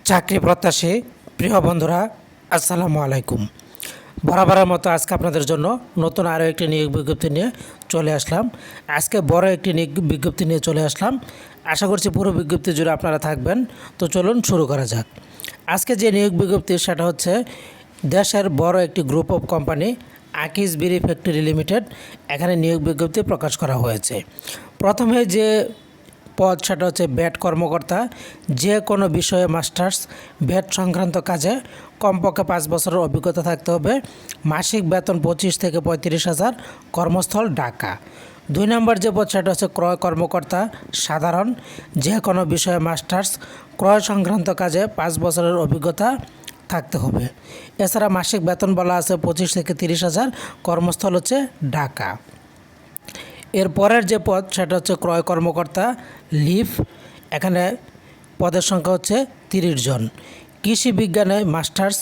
চাকরি প্রত্যাশী প্রিয় বন্ধুরা, আসসালামু আলাইকুম। বরাবরের মতো আজকে আপনাদের জন্য নতুন আরও একটি নিয়োগ বিজ্ঞপ্তি নিয়ে চলে আসলাম। আজকে বড় একটি নিয়োগ বিজ্ঞপ্তি নিয়ে চলে আসলাম। আশা করছি পুরো বিজ্ঞপ্তি জুড়ে আপনারা থাকবেন। তো চলুন শুরু করা যাক। আজকে যে নিয়োগ বিজ্ঞপ্তি সেটা হচ্ছে দেশের বড় একটি গ্রুপ অফ কোম্পানি আকিজ বিরি ফ্যাক্টরি লিমিটেড, এখানে নিয়োগ বিজ্ঞপ্তি প্রকাশ করা হয়েছে। প্রথমে যে পদ সেটা হচ্ছে ভ্যাট কর্মকর্তা। যে কোনো বিষয়ে মাস্টার্স ভ্যাট সংক্রান্ত কাজে কমপক্ষে 5 বছরের অভিজ্ঞতা থাকতে হবে। মাসিক বেতন 25 থেকে 35,000, কর্মস্থল ঢাকা। 2 নম্বর যে পদ সেটা হচ্ছে ক্রয় কর্মকর্তা সাধারণ। যে কোনো বিষয়ে মাস্টার্স ক্রয় সংক্রান্ত কাজে 5 বছরের অভিজ্ঞতা থাকতে হবে। এছাড়া মাসিক বেতন বলা আছে 25 থেকে 30,000, কর্মস্থল হচ্ছে ঢাকা। এর পরের যে পদ সেটা হচ্ছে ক্রয় কর্মকর্তা লিভ। এখানে পদের সংখ্যা হচ্ছে 30 জন। কৃষি বিজ্ঞানে মাস্টার্স,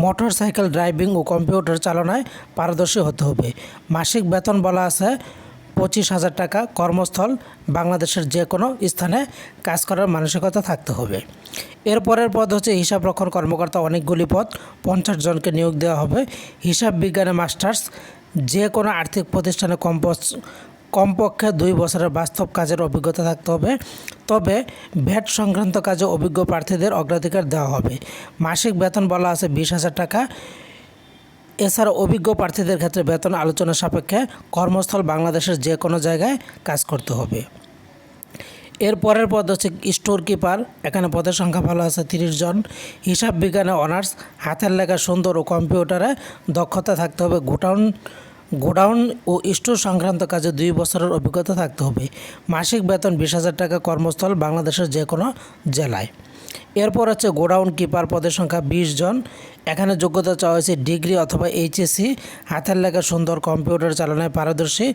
মোটর সাইকেল ড্রাইভিং ও কম্পিউটার চালনায় পারদর্শী হতে হবে। মাসিক বেতন বলা আছে 25,000 টাকা, কর্মস্থল বাংলাদেশের যে কোনো স্থানে কাজ করার মানসিকতা থাকতে হবে। এরপরের পদ হচ্ছে হিসাব রক্ষণ কর্মকর্তা, অনেকগুলি পদ, 50 জনকে নিয়োগ দেওয়া হবে। হিসাব বিজ্ঞানে মাস্টার্স, যে কোনো আর্থিক প্রতিষ্ঠানে কমপক্ষে 2 বছরের বাস্তব কাজের অভিজ্ঞতা থাকতে হবে। তবে ভ্যাট সংক্রান্ত কাজে অভিজ্ঞ প্রার্থীদের অগ্রাধিকার দেওয়া হবে। মাসিক বেতন বলা আছে 20,000 টাকা। এছাড়া অভিজ্ঞ প্রার্থীদের ক্ষেত্রে বেতন আলোচনা সাপেক্ষে, কর্মস্থল বাংলাদেশের যে কোনো জায়গায় কাজ করতে হবে। এর পরের পদ হচ্ছে স্টোর কিপার। এখানে পদের সংখ্যা ভালো আছে 30 জন। হিসাব বিজ্ঞানে অনার্স, হাতের লেখা সুন্দর ও কম্পিউটারে দক্ষতা থাকতে হবে। গোডাউন ও স্টোর সংক্রান্ত কাজে 2 বছরের অভিজ্ঞতা থাকতে হবে। মাসিক বেতন 20,000 টাকা, কর্মস্থল বাংলাদেশের যে কোনো জেলায়। এরপর হচ্ছে গোডাউন কিপার, পদের সংখ্যা 20 জন। এখানে যোগ্যতা চাওয়া হয়েছে ডিগ্রি অথবা এইচএসসি, হাতের লেখা সুন্দর, কম্পিউটার চালনায় পারদর্শী,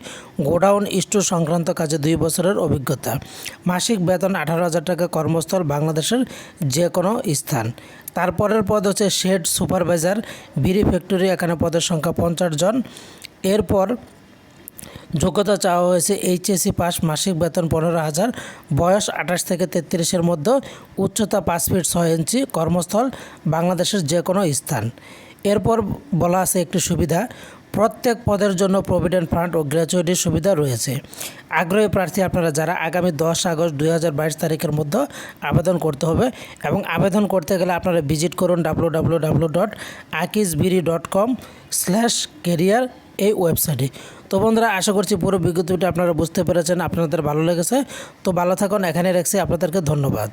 গোডাউন স্টোর সংক্রান্ত কাজে 2 বছরের অভিজ্ঞতা। মাসিক বেতন 18,000 টাকা, কর্মস্থল বাংলাদেশের যে কোনো স্থান। তারপরের পদ হচ্ছে শেড সুপারভাইজার বিড়ি ফ্যাক্টরি। এখানে পদের সংখ্যা 50 জন। এরপর যোগ্যতা চাওয়া হয়েছে এইচএসসি পাস, মাসিক বেতন 15,000, বয়স 28 থেকে 33-এর মধ্যে, উচ্চতা 5 ফিট 6 ইঞ্চি, কর্মস্থল বাংলাদেশের যে কোনো স্থান। এরপর বলা আছে একটি সুবিধা, প্রত্যেক পদের জন্য প্রভিডেন্ট ফান্ড ও গ্র্যাচুইটির সুবিধা রয়েছে। আগ্রহী প্রার্থী আপনারা যারা আগামী 10 আগস্ট 2022 তারিখের মধ্যে আবেদন করতে হবে, এবং আবেদন করতে গেলে আপনারা ভিজিট করুন www.akijbiri.com/career এই ওয়েবসাইটে। তো বন্ধুরা, আশা করছি পুরো বিজ্ঞপ্তিটা আপনারা বুঝতে পেরেছেন, আপনাদের ভালো লেগেছে। তো ভালো থাকুন, এখানে রাখছি, আপনাদেরকে ধন্যবাদ।